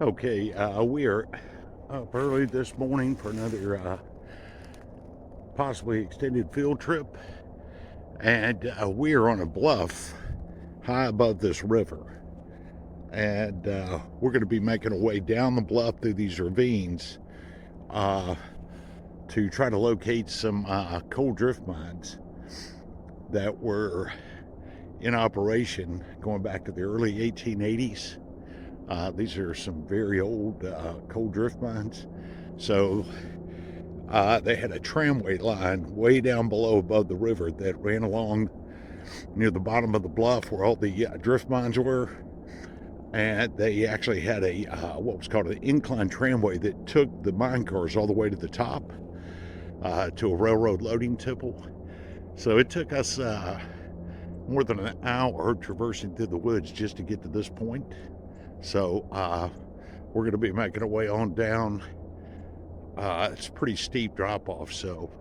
Okay, we are up early this morning for another possibly extended field trip, and we are on a bluff high above this river. And we're going to be making our way down the bluff through these ravines to try to locate some coal drift mines that were in operation going back to the early 1880s. These are some very old coal drift mines. So they had a tramway line way down below above the river that ran along near the bottom of the bluff where all the drift mines were. And they actually had a what was called an incline tramway that took the mine cars all the way to the top to a railroad loading tipple. So it took us more than an hour traversing through the woods just to get to this point. So we're going to be making our way on down. It's a pretty steep drop off, so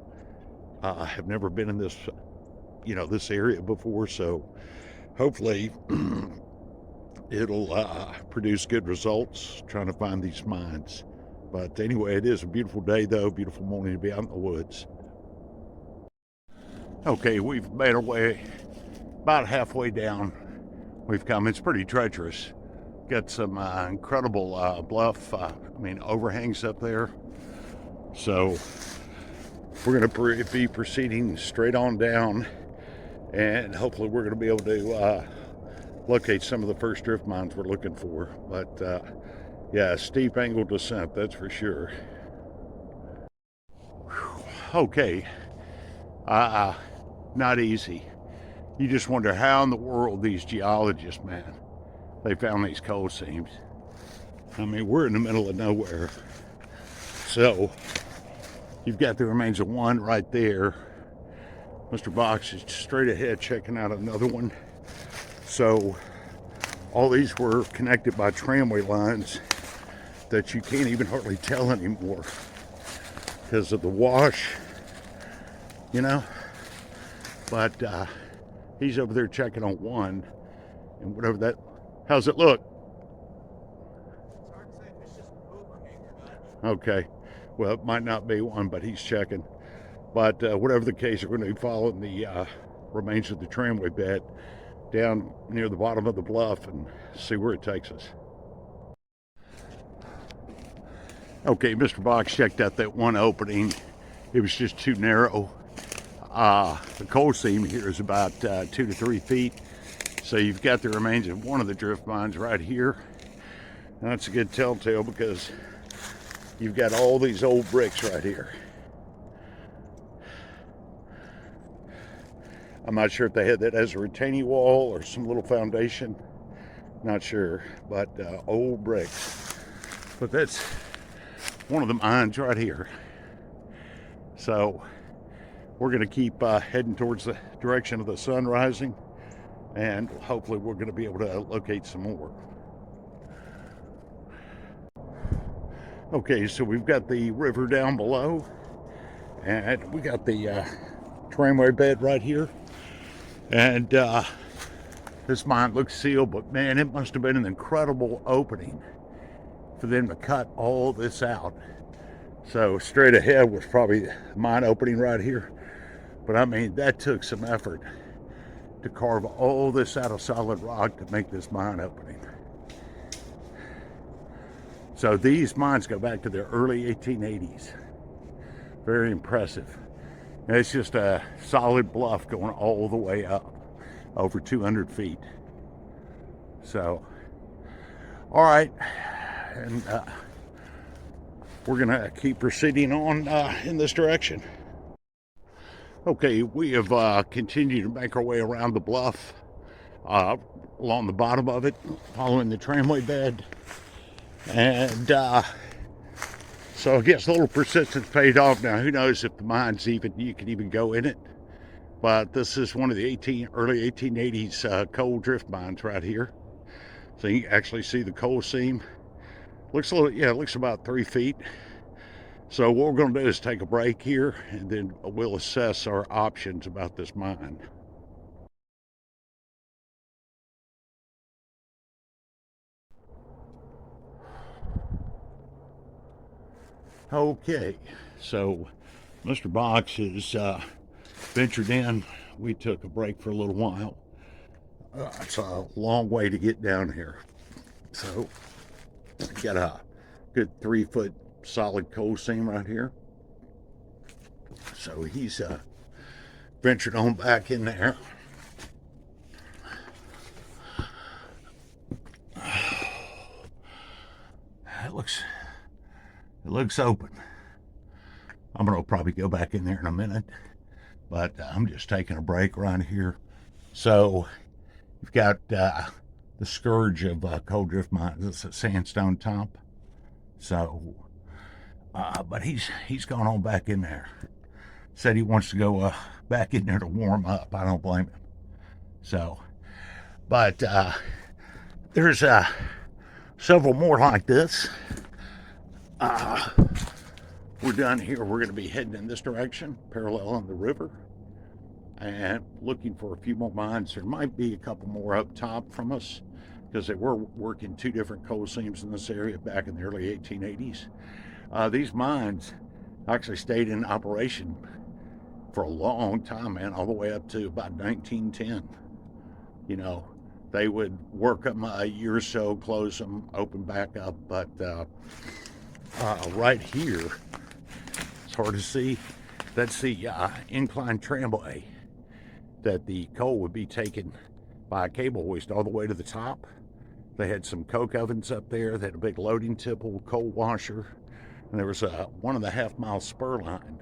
I have never been in this, this area before. So hopefully it'll produce good results trying to find these mines. But anyway, it is a beautiful day, though, beautiful morning to be out in the woods. Okay, we've made our way about halfway down. We've come. It's pretty treacherous. Got some incredible bluff, overhangs up there. So we're going to be proceeding straight on down, and hopefully we're going to be able to locate some of the first drift mines we're looking for. But yeah, steep angle descent, that's for sure. Okay, not easy. You just wonder how in the world these geologists, man, they found these coal seams. I mean, we're in the middle of nowhere. So you've got the remains of one right there. Mr. Box is straight ahead checking out another one. So all these were connected by tramway lines that you can't even hardly tell anymore because of the wash, But he's over there checking on one, and whatever that, how's it look? Okay, well, it might not be one, but he's checking. But whatever the case, we're going to be following the remains of the tramway bed down near the bottom of the bluff and see where it takes us. Okay, Mr. Box checked out that one opening. It was just too narrow. The coal seam here is about 2 to 3 feet. So you've got the remains of one of the drift mines right here. And that's a good telltale because you've got all these old bricks right here. I'm not sure if they had that as a retaining wall or some little foundation. Not sure, but old bricks. But that's one of the mines right here. So we're going to keep heading towards the direction of the sun rising, and hopefully we're going to be able to locate some more. Okay, so we've got the river down below, and we got the tramway bed right here. And this mine looks sealed, but man, it must have been an incredible opening for them to cut all this out. So straight ahead was probably the mine opening right here. But I mean, that took some effort to carve all this out of solid rock to make this mine opening. So these mines go back to the early 1880s. Very impressive. And it's just a solid bluff going all the way up, over 200 feet. So, all right. And we're going to keep proceeding on in this direction. Okay, we have continued to make our way around the bluff, along the bottom of it, following the tramway bed. And so I guess a little persistence paid off. Now, who knows if the mine's you can even go in it. But this is one of the early 1880s coal drift mines right here. So you can actually see the coal seam. Looks it looks about 3 feet. So what we're going to do is take a break here, and then we'll assess our options about this mine. Okay, so Mr. Box has ventured in. We took a break for a little while. It's a long way to get down here. So, got a good 3-foot solid coal seam right here. So he's ventured on back in there. It looks open. I'm gonna probably go back in there in a minute, but I'm just taking a break right here. So you've got the scourge of coal drift mines. It's a sandstone top. So, but he's gone on back in there. Said he wants to go back in there to warm up. I don't blame him. So, but there's several more like this. We're done here. We're going to be heading in this direction, paralleling the river, and looking for a few more mines. There might be a couple more up top from us because they were working 2 different coal seams in this area back in the early 1880s. These mines actually stayed in operation for a long time, man, all the way up to about 1910. You know, they would work them a year or so, close them, open back up, but right here, it's hard to see. That's the inclined tramway that the coal would be taken by a cable hoist all the way to the top. They had some coke ovens up there. They had a big loading tipple, coal washer, and there was a 1.5-mile spur line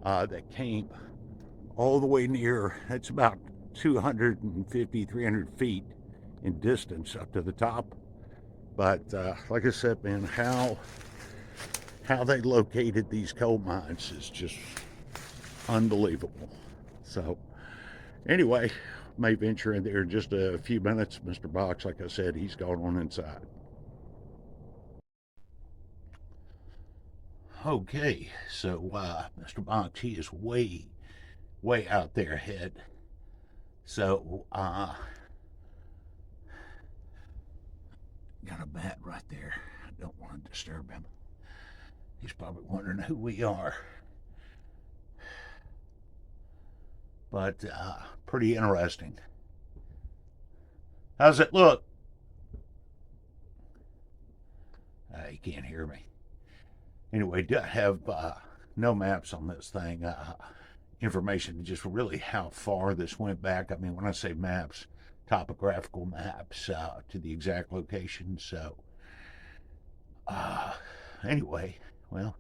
that came all the way near. It's about 250, 300 feet in distance up to the top. But like I said, man, how they located these coal mines is just unbelievable. So anyway, may venture in there in just a few minutes. Mr. Box, like I said, he's gone on inside. Okay, so Mr. Box, he is way out there ahead. So got a bat right there. I don't want to disturb him. He's probably wondering who we are. But pretty interesting. How's it look? He can't hear me. Anyway, do have no maps on this thing. Information just really how far this went back. I mean, when I say maps, topographical maps to the exact location. So anyway, well,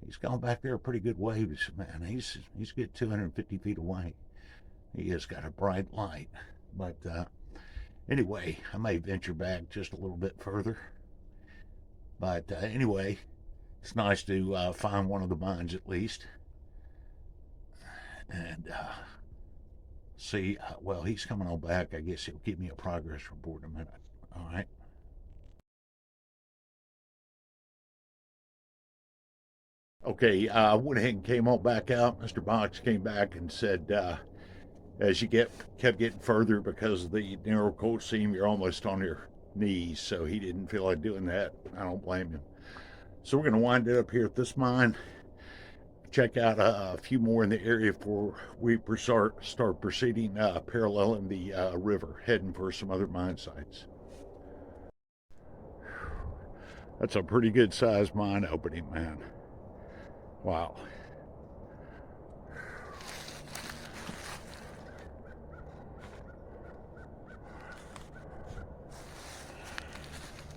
he's gone back there a pretty good ways, man. He's a good 250 feet away. He has got a bright light. But anyway, I may venture back just a little bit further. But anyway, it's nice to find one of the mines at least. And see, well, he's coming on back. I guess he'll give me a progress report in a minute. All right. Okay, I went ahead and came on back out. Mr. Box came back and said, as you kept getting further because of the narrow coal seam, you're almost on your knees. So he didn't feel like doing that. I don't blame him. So we're going to wind it up here at this mine. Check out a few more in the area before we start proceeding paralleling the river, heading for some other mine sites. That's a pretty good sized mine opening, man. Wow.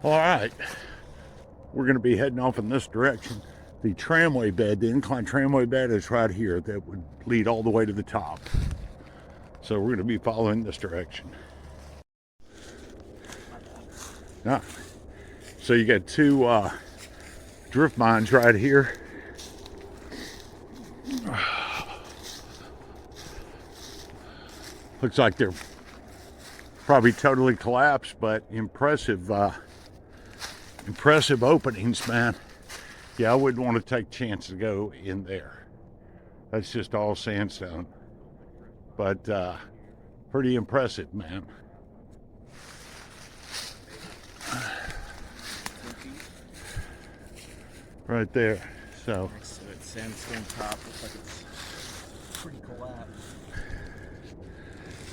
All right, we're going to be heading off in this direction. The tramway bed, the inclined tramway bed is right here. That would lead all the way to the top. So we're going to be following this direction. So you got 2 drift mines right here. Looks like they're probably totally collapsed, but impressive openings, man. Yeah, I wouldn't want to take a chance to go in there. That's just all sandstone. But pretty impressive, man. right there. So next to it, sandstone top. Looks like it's pretty collapsed.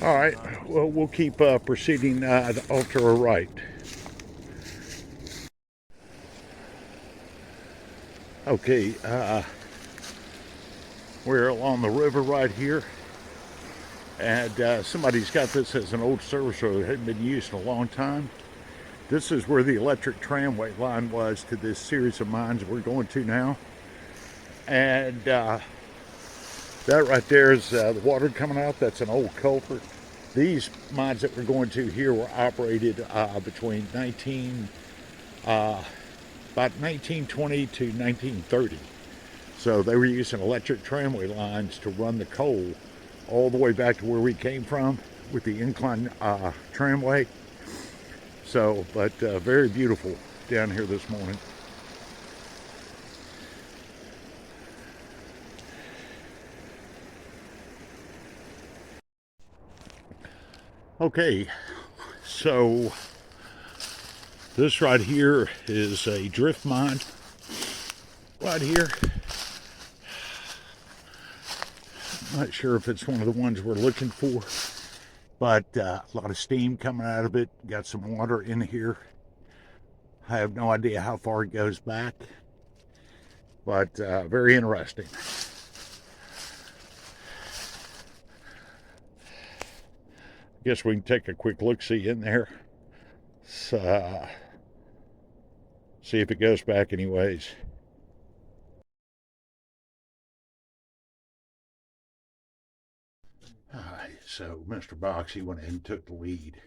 all right, well, we'll keep proceeding off to our right. Okay, we're along the river right here, and somebody's got this as an old service road. It hadn't been used in a long time. This is where the electric tramway line was to this series of mines we're going to now. And that right there is the water coming out. That's an old culvert. These mines that we're going to here were operated between about 1920 to 1930. So they were using electric tramway lines to run the coal all the way back to where we came from with the incline tramway. So, but very beautiful down here this morning. Okay, so this right here is a drift mine right here. Not sure if it's one of the ones we're looking for, but a lot of steam coming out of it. Got some water in here. I have no idea how far it goes back, but very interesting. Guess we can take a quick look-see in there. So, see if it goes back anyways. Alright, so Mr. Box, he went in and took the lead.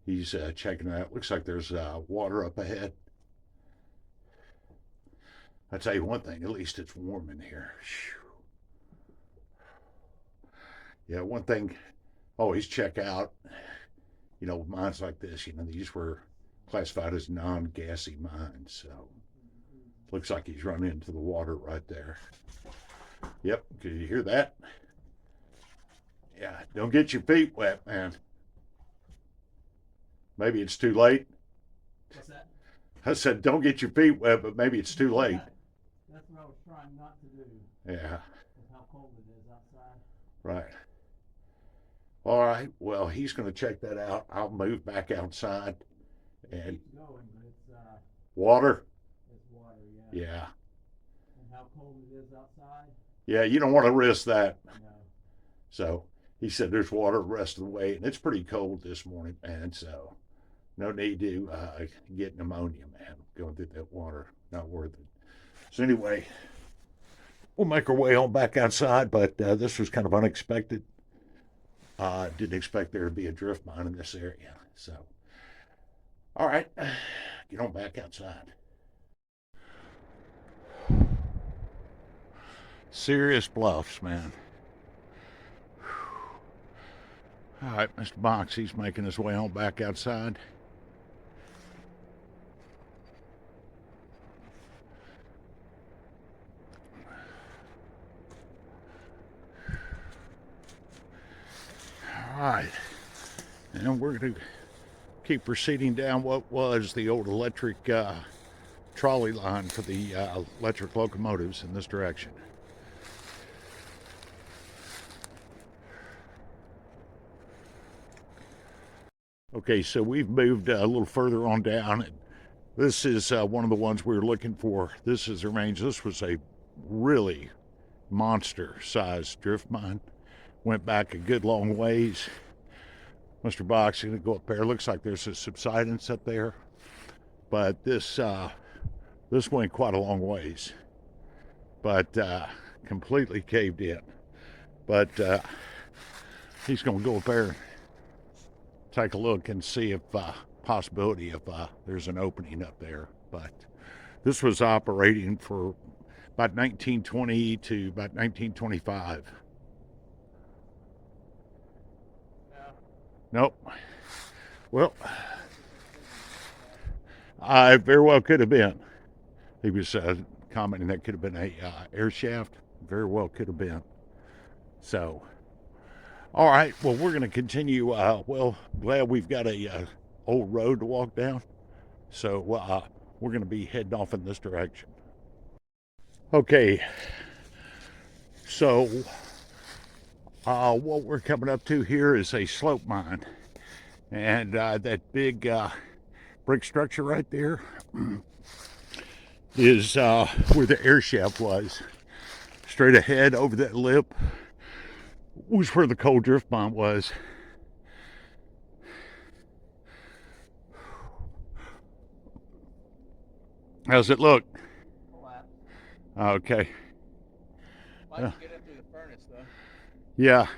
He's checking it out. Looks like there's water up ahead. I'll tell you one thing, at least it's warm in here. Yeah, one thing, always check out, you know, mines like this, you know, these were classified as non-gassy mines, so looks like he's run into the water right there. Yep, can you hear that? Yeah, don't get your feet wet, man. Maybe it's too late. What's that? I said, don't get your feet wet, but maybe it's too late. That's what I was trying not to do. Yeah. With how cold it is outside. Right. All right. Well, he's going to check that out. I'll move back outside. And it's going, but it's water. It's water, yeah. Yeah. And how cold it is outside. Yeah, you don't want to risk that. No. So he said there's water the rest of the way, and it's pretty cold this morning, man. So no need to get pneumonia, man. Going through that water, not worth it. So anyway, we'll make our way on back outside, but this was kind of unexpected. Didn't expect there to be a drift mine in this area. So, all right, get on back outside. Serious bluffs, man. All right, Mr. Box, he's making his way on back outside. All right, and we're going to keep proceeding down what was the old electric trolley line for the electric locomotives in this direction. Okay, so we've moved a little further on down. This is one of the ones we were looking for. This is the range. This was a really monster-sized drift mine. Went back a good long ways. Mr. Box is going to go up there. Looks like there's a subsidence up there, but this went quite a long ways, but completely caved in. But he's going to go up there and take a look and see if possibility of there's an opening up there. But this was operating for about 1920 to about 1925. Nope. Well, I very well could have been. He was commenting that could have been a air shaft. Very well could have been. So, all right. Well, we're going to continue. Well, glad we've got a old road to walk down. So we're going to be heading off in this direction. Okay, so what we're coming up to here is a slope mine, and that big brick structure right there is where the air shaft was. Straight ahead over that lip was where the coal drift mine was. How's it look? Okay. Might get up through the furnace though. Yeah.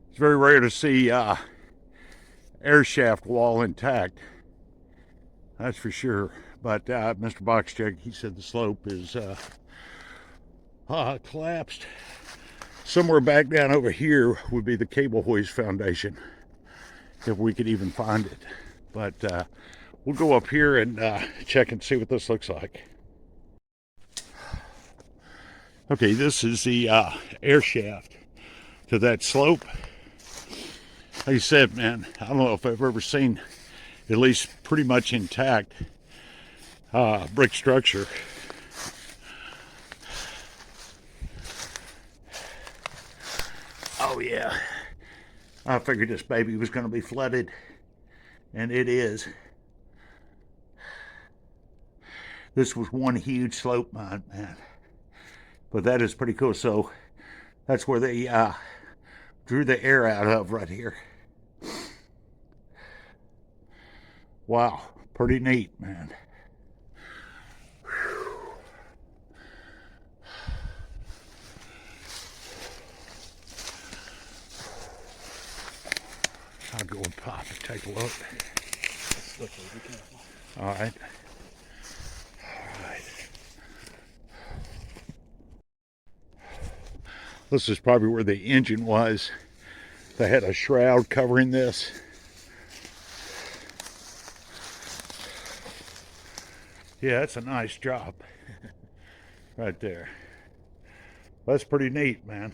It's very rare to see air shaft wall intact. That's for sure. But Mr. Boxcheck, he said the slope is collapsed. Somewhere back down over here would be the cable hoist foundation, if we could even find it. But we'll go up here and check and see what this looks like. Okay, this is the air shaft to that slope. Like I said, man, I don't know if I've ever seen at least pretty much intact brick structure. Oh yeah, I figured this baby was going to be flooded, and it is. This was one huge slope mine, man. But that is pretty cool. So that's where they drew the air out of right here. Wow, pretty neat, man. I'll go and pop and take a look. All right. This is probably where the engine was. They had a shroud covering this. Yeah, that's a nice job right there. That's pretty neat, man.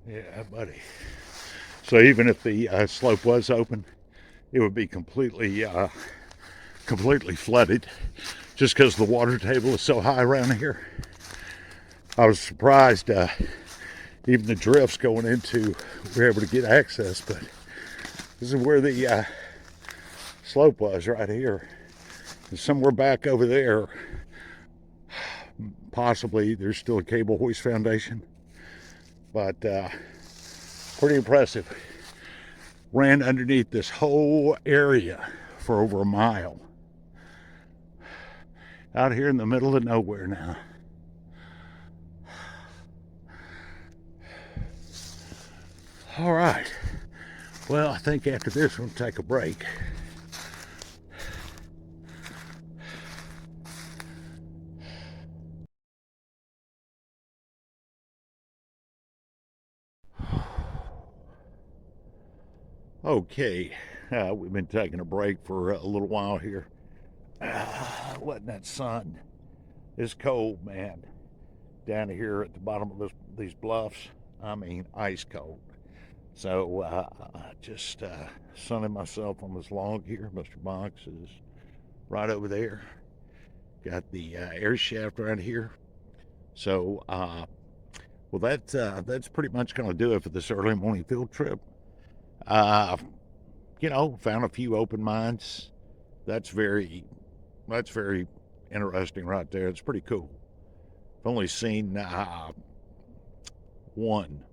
Yeah, buddy. So even if the slope was open, it would be completely flooded, just because the water table is so high around here. I was surprised even the drifts going into, we were able to get access, but this is where the slope was right here. And somewhere back over there, possibly there's still a cable hoist foundation, but pretty impressive. Ran underneath this whole area for over a mile. Out here in the middle of nowhere now. All right. Well, I think after this we'll take a break. Okay, we've been taking a break for a little while here. Letting that sun is cold, man. Down here at the bottom of these bluffs, I mean ice cold. So just sunning myself on this log here. Mr. Box is right over there. Got the air shaft right here. So well, that's pretty much going to do it for this early morning field trip. You know, found a few open mines. That's very interesting right there. It's pretty cool. I've only seen one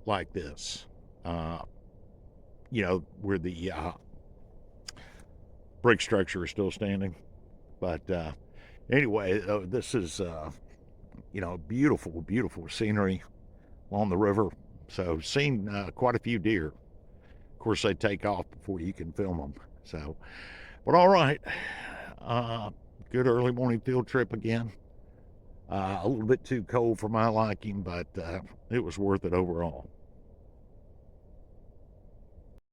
like this. You know, where the brick structure is still standing. But anyway, this is you know, beautiful, beautiful scenery along the river. So seen quite a few deer. Of course, they take off before you can film them. So, but all right, good early morning field trip again. A little bit too cold for my liking, but it was worth it overall.